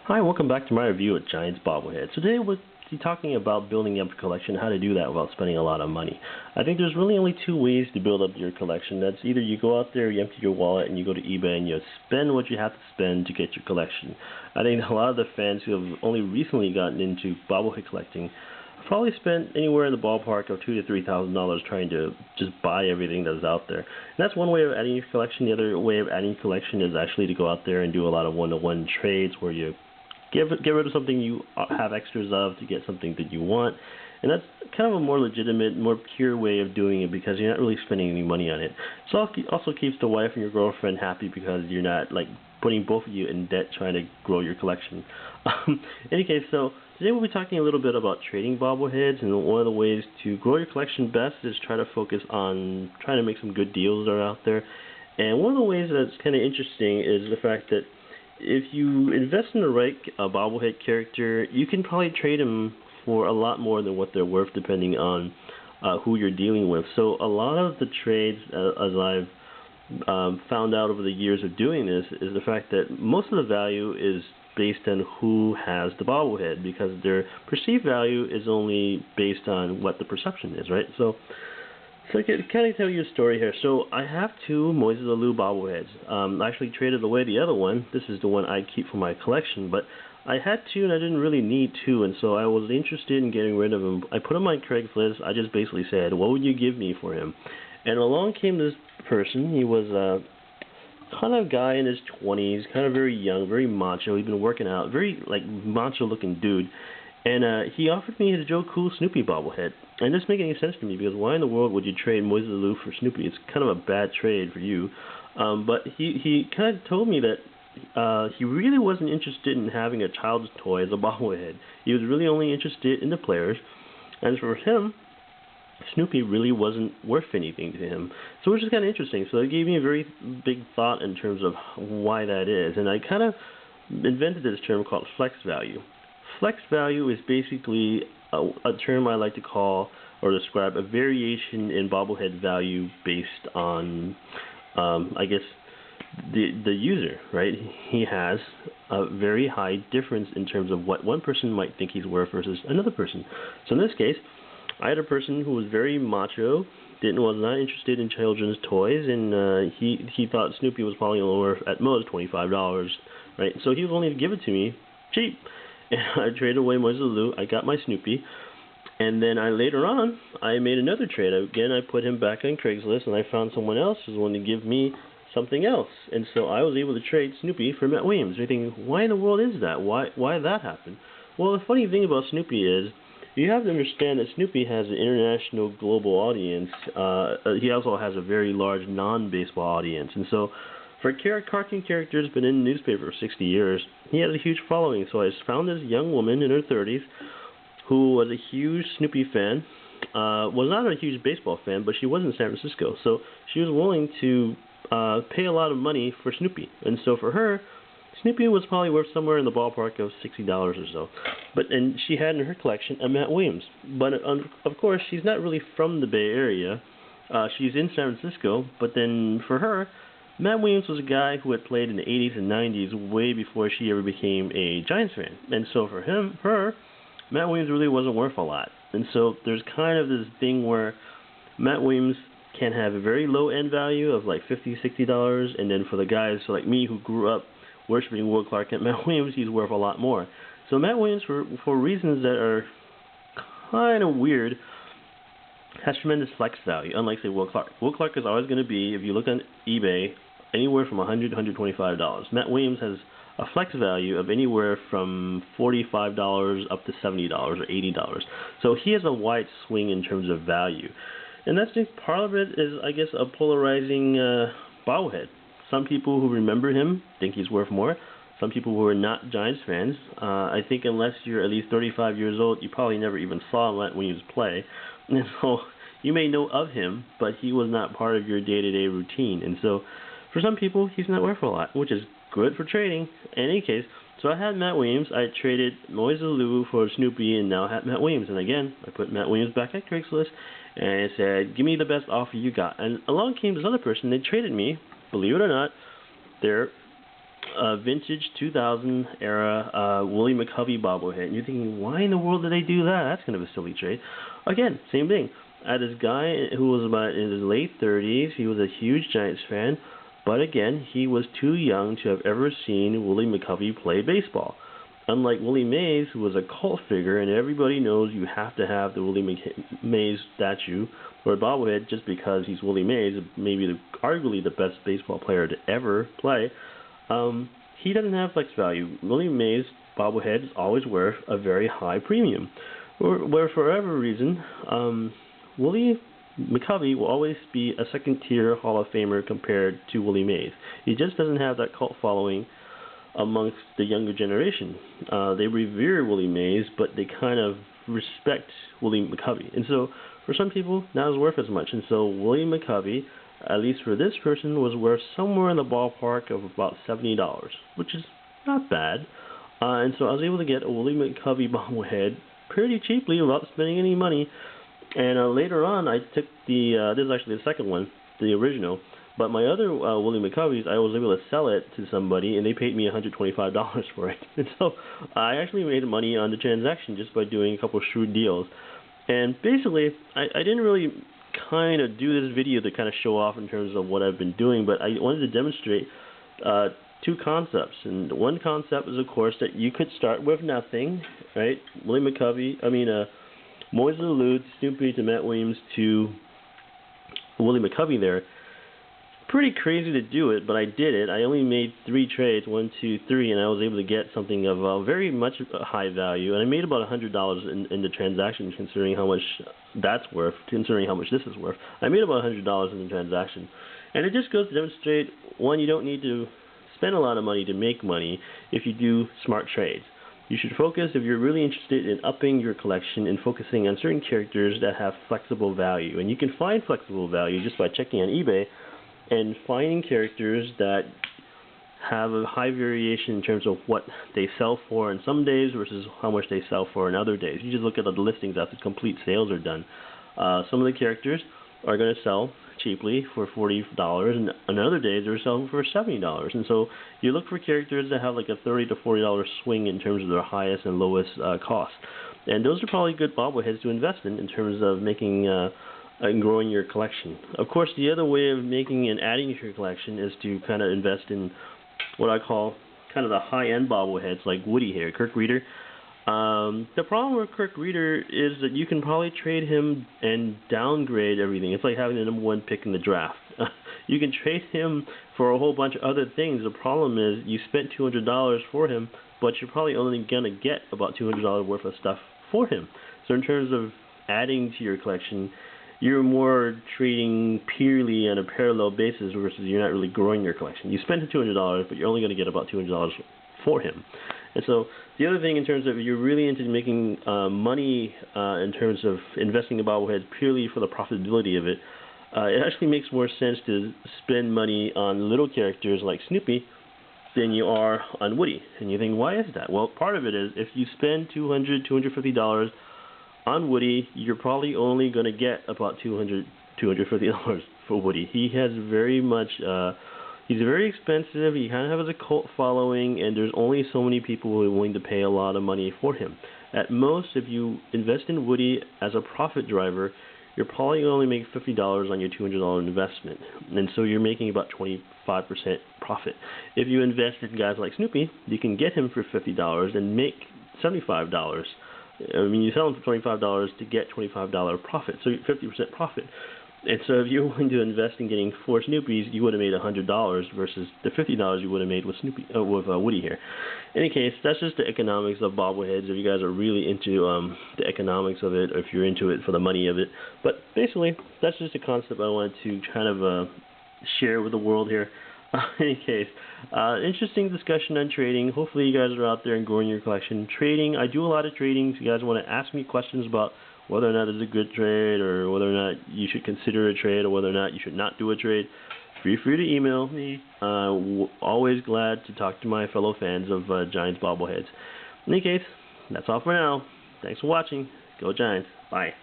Hi, welcome back to my review of Giants Bobblehead. So today we'll be talking about building up a collection, how to do that without spending a lot of money. I think there's really only two ways to build up your collection. That's either you go out there, you empty your wallet, and you go to eBay and you spend what you have to spend to get your collection. I think a lot of the fans who have only recently gotten into bobblehead collecting probably spent anywhere in the ballpark of $2,000 to $3,000 trying to just buy everything that's out there. And that's one way of adding your collection. The other way of adding your collection is actually to go out there and do a lot of one-to-one trades where you get rid of something you have extras of to get something that you want. And that's kind of a more legitimate, more pure way of doing it because you're not really spending any money on it. It also keeps the wife and your girlfriend happy because you're not like putting both of you in debt trying to grow your collection. In any case, so today we'll be talking a little bit about trading bobbleheads, and one of the ways to grow your collection best is try to focus on trying to make some good deals that are out there. And one of the ways that's kind of interesting is the fact that if you invest in the right bobblehead character, you can probably trade them for a lot more than what they're worth depending on who you're dealing with. So a lot of the trades, as I've found out over the years of doing this, is the fact that most of the value is based on who has the bobblehead, because their perceived value is only based on what the perception is, right? So I can kind of tell you a story here. So I have two Moises Alou bobbleheads. I actually traded away the other one. This is the one I keep for my collection, but I had two and I didn't really need two, and so I was interested in getting rid of him. I put him on Craigslist. I just basically said, what would you give me for him? And along came this person. He was a kind of guy in his 20s, kind of very young, very macho. He'd been working out, very like macho looking dude. And he offered me his Joe Cool Snoopy bobblehead. And this doesn't make any sense to me, because why in the world would you trade Moises Alou for Snoopy? It's kind of a bad trade for you. But he kind of told me that he really wasn't interested in having a child's toy as a bobblehead. He was really only interested in the players. And for him, Snoopy really wasn't worth anything to him. So which is kind of interesting. So it gave me a very big thought in terms of why that is. And I kind of invented this term called flex value. Flex value is basically a term I like to call or describe a variation in bobblehead value based on, I guess, the user, right? He has a very high difference in terms of what one person might think he's worth versus another person. So in this case, I had a person who was very macho, was not interested in children's toys, and he thought Snoopy was probably only worth at most $25, right? So he was willing to give it to me cheap. And I traded away Moises Alou. I got my Snoopy, and then later on I made another trade. Again, I put him back on Craigslist, and I found someone else who was willing to give me something else, and so I was able to trade Snoopy for Matt Williams. You're thinking, why in the world is that? Why did that happen? Well, the funny thing about Snoopy is you have to understand that Snoopy has an international, global audience. He also has a very large non-baseball audience, and so for a cartoon character who's been in the newspaper for 60 years, he has a huge following. So I found this young woman in her 30s who was a huge Snoopy fan, was not a huge baseball fan, but she was in San Francisco. So she was willing to pay a lot of money for Snoopy. And so for her, Snoopy was probably worth somewhere in the ballpark of $60 or so. And she had in her collection a Matt Williams. But of course, she's not really from the Bay Area. She's in San Francisco, but then for her, Matt Williams was a guy who had played in the 80s and 90s way before she ever became a Giants fan. And so for her, Matt Williams really wasn't worth a lot. And so there's kind of this thing where Matt Williams can have a very low end value of like $50, $60, and then for the guys like me who grew up worshiping Will Clark and Matt Williams, he's worth a lot more. So Matt Williams, for reasons that are kind of weird, has tremendous flex value, unlike, say, Will Clark. Will Clark is always going to be, if you look on eBay, anywhere from $100 to $125. Matt Williams has a flex value of anywhere from $45 up to $70 or $80. So he has a wide swing in terms of value. And that's just part of it is, I guess, a polarizing bobblehead. Some people who remember him think he's worth more. Some people who are not Giants fans, I think unless you're at least 35 years old, you probably never even saw Matt Williams play. And so you may know of him, but he was not part of your day-to-day routine. And so for some people, he's not worth a lot, which is good for trading. In any case, so I had Matt Williams. I traded Moises Alou for Snoopy, and now I have Matt Williams. And again, I put Matt Williams back at Craigslist, and I said, give me the best offer you got. And along came this other person. They traded me, believe it or not, their vintage 2000 era Willie McCovey bobblehead. And you're thinking, why in the world did they do that? That's kind of a silly trade. Again, same thing. I had this guy who was about in his late 30s. He was a huge Giants fan. But again, he was too young to have ever seen Willie McCovey play baseball. Unlike Willie Mays, who was a cult figure, and everybody knows you have to have the Willie Mays statue or bobblehead just because he's Willie Mays, maybe arguably the best baseball player to ever play. He doesn't have flex value. Willie Mays bobblehead is always worth a very high premium. Where for whatever reason, Willie McCovey will always be a second-tier Hall of Famer compared to Willie Mays. He just doesn't have that cult following amongst the younger generation. They revere Willie Mays, but they kind of respect Willie McCovey. And so, for some people, not as worth as much. And so, Willie McCovey, at least for this person, was worth somewhere in the ballpark of about $70, which is not bad. And so, I was able to get a Willie McCovey bobblehead pretty cheaply without spending any money. And later on, I took this is actually the second one, the original. But my other Willie McCoveys, I was able to sell it to somebody, and they paid me $125 for it. And so I actually made money on the transaction just by doing a couple of shrewd deals. And basically, I didn't really kind of do this video to kind of show off in terms of what I've been doing, but I wanted to demonstrate two concepts. And one concept is, of course, that you could start with nothing, right? Willie McCovey, Moises Alou, Snoopy to Matt Williams to Willie McCovey there. Pretty crazy to do it, but I did it. I only made 3 trades, 1, 2, 3, and I was able to get something of very much high value. And I made about $100 in the transaction, considering how much that's worth, considering how much this is worth. I made about $100 in the transaction. And it just goes to demonstrate, one, you don't need to spend a lot of money to make money if you do smart trades. You should focus, if you're really interested in upping your collection and focusing on certain characters that have flexible value. And you can find flexible value just by checking on eBay and finding characters that have a high variation in terms of what they sell for in some days versus how much they sell for in other days. You just look at the listings after complete sales are done. Some of the characters are going to sell cheaply for $40, and on other days they're selling for $70. And so you look for characters that have like a $30 to $40 swing in terms of their highest and lowest cost. And those are probably good bobbleheads to invest in terms of making and growing your collection. Of course, the other way of making and adding to your collection is to kind of invest in what I call kind of the high-end bobbleheads like Woody here, Kirk Reeder. The problem with Kirk Reeder is that you can probably trade him and downgrade everything. It's like having the number 1 pick in the draft. You can trade him for a whole bunch of other things. The problem is you spent $200 for him, but you're probably only going to get about $200 worth of stuff for him. So in terms of adding to your collection, you're more trading purely on a parallel basis versus you're not really growing your collection. You spent $200, but you're only going to get about $200 for him. And so the other thing in terms of if you're really into making money in terms of investing in bobbleheads purely for the profitability of it, it actually makes more sense to spend money on little characters like Snoopy than you are on Woody. And you think, why is that? Well, part of it is if you spend $200, $250 on Woody, you're probably only going to get about $200, $250 for Woody. He has very much, he's very expensive, he kind of has a cult following, and there's only so many people who are willing to pay a lot of money for him. At most, if you invest in Woody as a profit driver, you're probably going to only make $50 on your $200 investment. And so you're making about 25% profit. If you invest in guys like Snoopy, you can get him for $50 and make $75. I mean, you sell them for $25 to get $25 profit, so 50% profit. And so if you're willing to invest in getting 4 Snoopies, you would have made $100 versus the $50 you would have made with Woody here. In any case, that's just the economics of bobbleheads. If you guys are really into the economics of it, or if you're into it for the money of it. But basically, that's just a concept I wanted to kind of share with the world here. In any case, interesting discussion on trading. Hopefully you guys are out there and growing your collection. Trading, I do a lot of trading. If you guys want to ask me questions about whether or not it's a good trade, or whether or not you should consider a trade, or whether or not you should not do a trade, feel free to email me. Always glad to talk to my fellow fans of Giants bobbleheads. In any case, that's all for now. Thanks for watching. Go Giants. Bye.